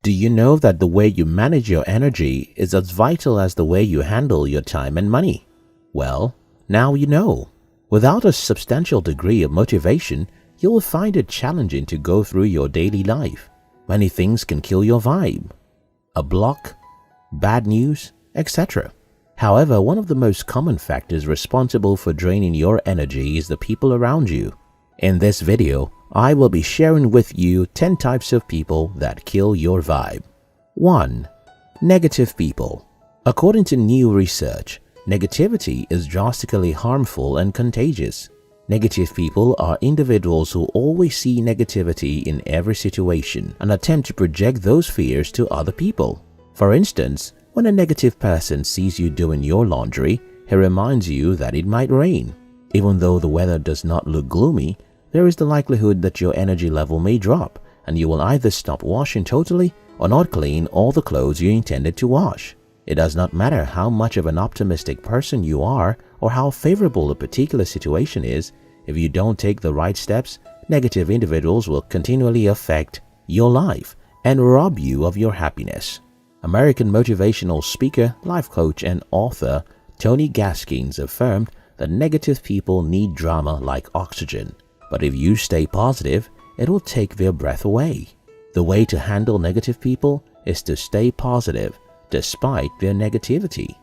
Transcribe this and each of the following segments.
Do you know that the way you manage your energy is as vital as the way you handle your time and money? Well, now you know. Without a substantial degree of motivation, you will find it challenging to go through your daily life. Many things can kill your vibe. A block, bad news, etc. However, one of the most common factors responsible for draining your energy is the people around you. In this video, I will be sharing with you 10 types of people that kill your vibe. 1. Negative people. According to new research, negativity is drastically harmful and contagious. Negative people are individuals who always see negativity in every situation and attempt to project those fears to other people. For instance, when a negative person sees you doing your laundry, he reminds you that it might rain. Even though the weather does not look gloomy, there is the likelihood that your energy level may drop and you will either stop washing totally or not clean all the clothes you intended to wash. It does not matter how much of an optimistic person you are or how favorable a particular situation is, if you don't take the right steps, negative individuals will continually affect your life and rob you of your happiness. American motivational speaker, life coach, and author Tony Gaskins affirmed that negative people need drama like oxygen, but if you stay positive, it will take their breath away. The way to handle negative people is to stay positive despite their negativity.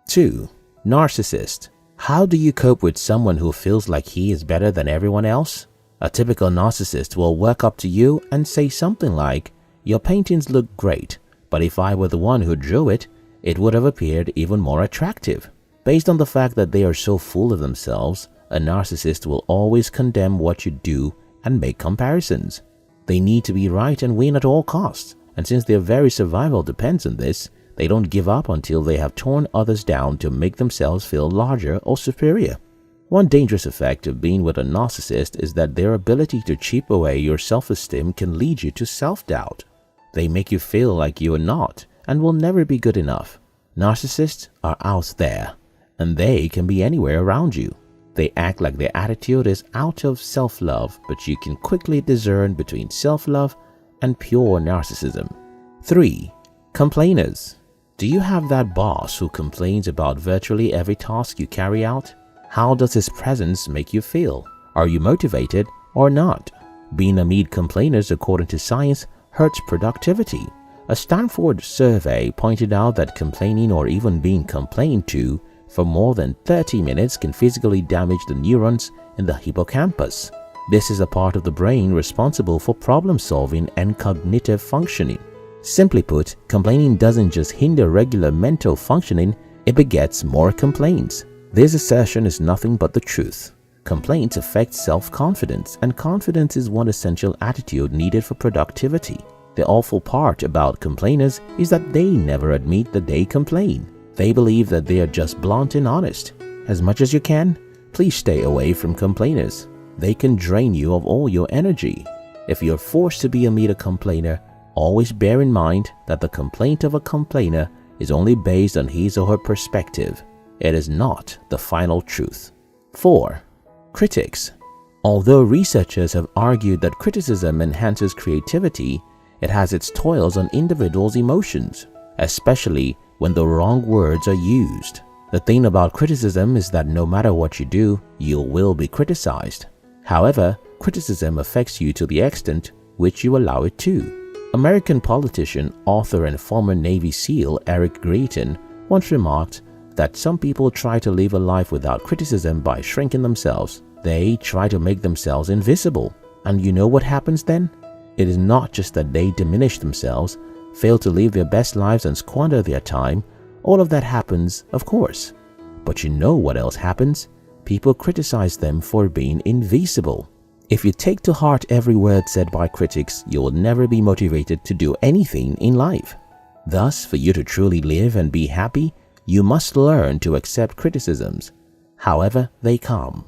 2. Narcissist. How do you cope with someone who feels like he is better than everyone else? A typical narcissist will walk up to you and say something like, "Your paintings look great, but if I were the one who drew it, it would have appeared even more attractive." Based on the fact that they are so full of themselves, a narcissist will always condemn what you do and make comparisons. They need to be right and win at all costs, and since their very survival depends on this, they don't give up until they have torn others down to make themselves feel larger or superior. One dangerous effect of being with a narcissist is that their ability to chip away your self-esteem can lead you to self-doubt. They make you feel like you are not and will never be good enough. Narcissists are out there, and they can be anywhere around you. They act like their attitude is out of self-love, but you can quickly discern between self-love and pure narcissism. 3. Complainers. Do you have that boss who complains about virtually every task you carry out? How does his presence make you feel? Are you motivated or not? Being amid complainers, according to science, hurts productivity. A Stanford survey pointed out that complaining or even being complained to for more than 30 minutes can physically damage the neurons in the hippocampus. This is a part of the brain responsible for problem solving and cognitive functioning. Simply put, complaining doesn't just hinder regular mental functioning, it begets more complaints. This assertion is nothing but the truth. Complaints affect self-confidence, and confidence is one essential attitude needed for productivity. The awful part about complainers is that they never admit that they complain. They believe that they are just blunt and honest. As much as you can, please stay away from complainers. They can drain you of all your energy. If you're forced to be a complainer, always bear in mind that the complaint of a complainer is only based on his or her perspective. It is not the final truth. 4. Critics. Although researchers have argued that criticism enhances creativity, it has its toils on individuals' emotions, especially when the wrong words are used. The thing about criticism is that no matter what you do, you will be criticized. However, criticism affects you to the extent which you allow it to. American politician, author, and former Navy SEAL Eric Greitens once remarked that some people try to live a life without criticism by shrinking themselves. They try to make themselves invisible. And you know what happens then? It is not just that they diminish themselves, fail to live their best lives, and squander their time. All of that happens, of course. But you know what else happens? People criticize them for being invisible. If you take to heart every word said by critics, you will never be motivated to do anything in life. Thus, for you to truly live and be happy, you must learn to accept criticisms, however they come.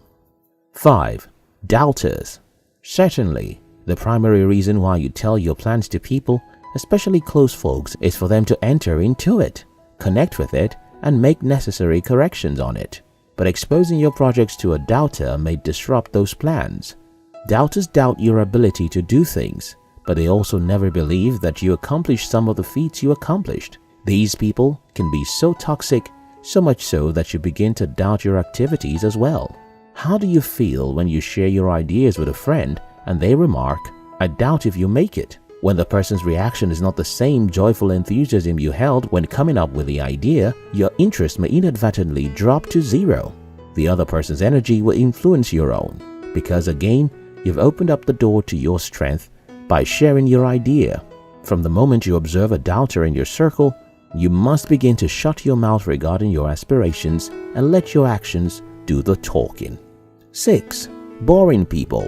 5. Doubters. Certainly, the primary reason why you tell your plans to people, especially close folks, is for them to enter into it, connect with it, and make necessary corrections on it. But exposing your projects to a doubter may disrupt those plans. Doubters doubt your ability to do things, but they also never believe that you accomplished some of the feats you accomplished. These people can be so toxic, so much so that you begin to doubt your activities as well. How do you feel when you share your ideas with a friend and they remark, "I doubt if you make it," when the person's reaction is not the same joyful enthusiasm you held when coming up with the idea? Your interest may inadvertently drop to zero. The other person's energy will influence your own, because again, you've opened up the door to your strength by sharing your idea. From the moment you observe a doubter in your circle, you must begin to shut your mouth regarding your aspirations and let your actions do the talking. 6. Boring people.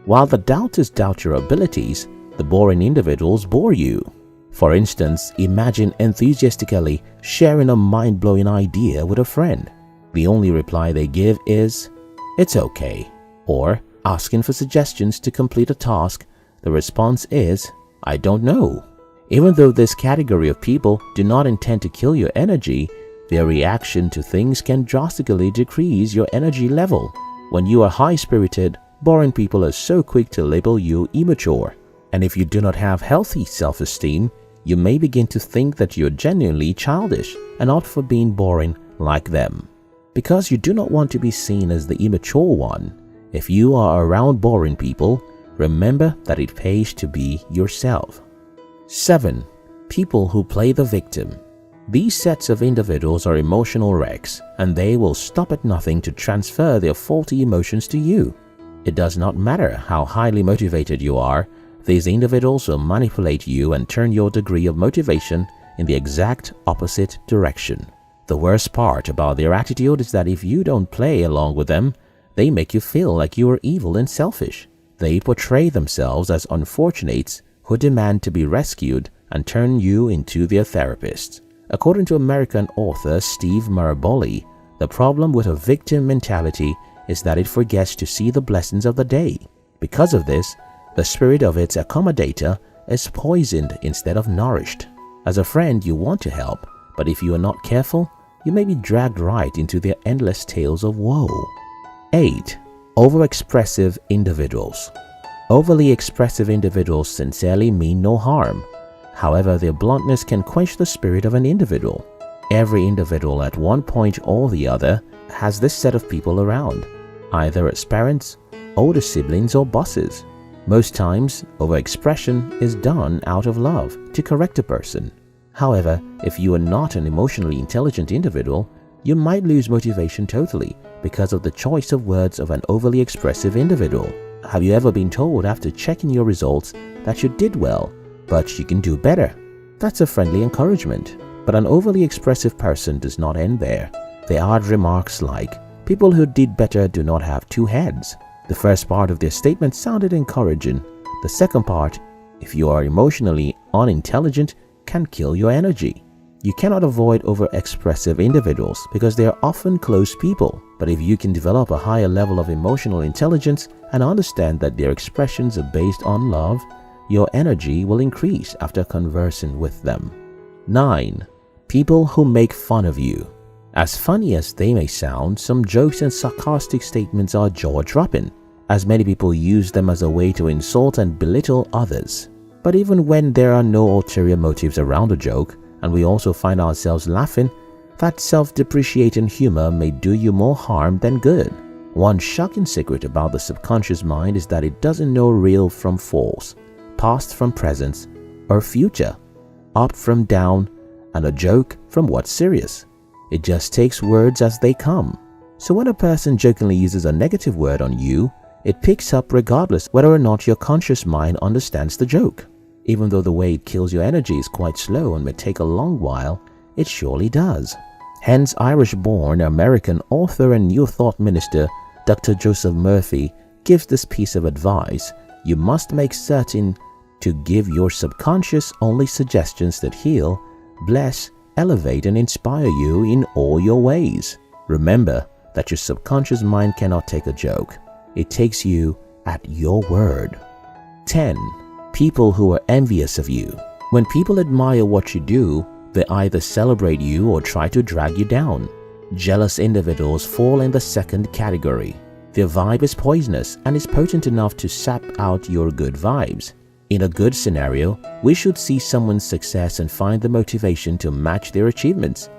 While the doubters doubt your abilities, the boring individuals bore you. For instance, imagine enthusiastically sharing a mind-blowing idea with a friend. The only reply they give is, "It's okay," or asking for suggestions to complete a task, the response is, "I don't know." Even though this category of people do not intend to kill your energy, their reaction to things can drastically decrease your energy level. When you are high-spirited, boring people are so quick to label you immature. And if you do not have healthy self-esteem, you may begin to think that you're genuinely childish and opt for being boring like them. Because you do not want to be seen as the immature one, if you are around boring people, remember that it pays to be yourself. 7. People who play the victim. These sets of individuals are emotional wrecks, and they will stop at nothing to transfer their faulty emotions to you. It does not matter how highly motivated you are, these individuals will manipulate you and turn your degree of motivation in the exact opposite direction. The worst part about their attitude is that if you don't play along with them, they make you feel like you are evil and selfish. They portray themselves as unfortunates who demand to be rescued and turn you into their therapist. According to American author Steve Maraboli, the problem with a victim mentality is that it forgets to see the blessings of the day. Because of this, the spirit of its accommodator is poisoned instead of nourished. As a friend, you want to help, but if you are not careful, you may be dragged right into their endless tales of woe. 8. Overexpressive individuals. Overly expressive individuals sincerely mean no harm. However, their bluntness can quench the spirit of an individual. Every individual at one point or the other has this set of people around, either as parents, older siblings, or bosses. Most times, overexpression is done out of love to correct a person. However, if you are not an emotionally intelligent individual, you might lose motivation totally because of the choice of words of an overly expressive individual. Have you ever been told after checking your results that you did well, but you can do better? That's a friendly encouragement. But an overly expressive person does not end there. They add remarks like, "People who did better do not have two heads." The first part of their statement sounded encouraging. The second part, "If you are emotionally unintelligent, can kill your energy." You cannot avoid overexpressive individuals because they are often close people. But if you can develop a higher level of emotional intelligence and understand that their expressions are based on love, your energy will increase after conversing with them. 9. People who make fun of you. As funny as they may sound, some jokes and sarcastic statements are jaw-dropping, as many people use them as a way to insult and belittle others. But even when there are no ulterior motives around a joke, and we also find ourselves laughing, that self-depreciating humor may do you more harm than good. One shocking secret about the subconscious mind is that it doesn't know real from false, past from present, or future, up from down, and a joke from what's serious. It just takes words as they come. So when a person jokingly uses a negative word on you, it picks up regardless whether or not your conscious mind understands the joke. Even though the way it kills your energy is quite slow and may take a long while, it surely does. Hence, Irish-born American author and New Thought minister Dr. Joseph Murphy gives this piece of advice: you must make certain to give your subconscious only suggestions that heal, bless, elevate, and inspire you in all your ways. Remember that your subconscious mind cannot take a joke. It takes you at your word. 10. People who are envious of you. When people admire what you do, they either celebrate you or try to drag you down. Jealous individuals fall in the second category. Their vibe is poisonous and is potent enough to sap out your good vibes. In a good scenario, we should see someone's success and find the motivation to match their achievements.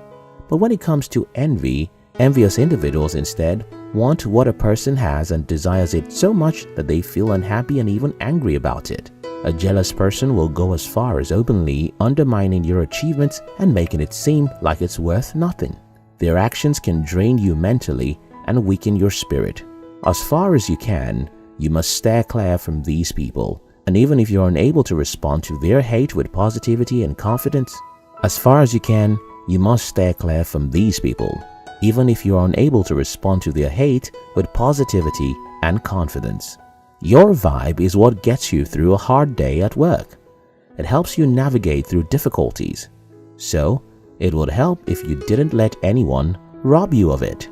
But when it comes to envy, envious individuals instead want what a person has and desires it so much that they feel unhappy and even angry about it. A jealous person will go as far as openly undermining your achievements and making it seem like it's worth nothing. Their actions can drain you mentally and weaken your spirit. As far as you can, you must steer clear from these people. And even if you're unable to respond to their hate with positivity and confidence, as far as you can, you must steer clear from these people. Even if you're unable to respond to their hate with positivity and confidence. Your vibe is what gets you through a hard day at work. It helps you navigate through difficulties. So, it would help if you didn't let anyone rob you of it.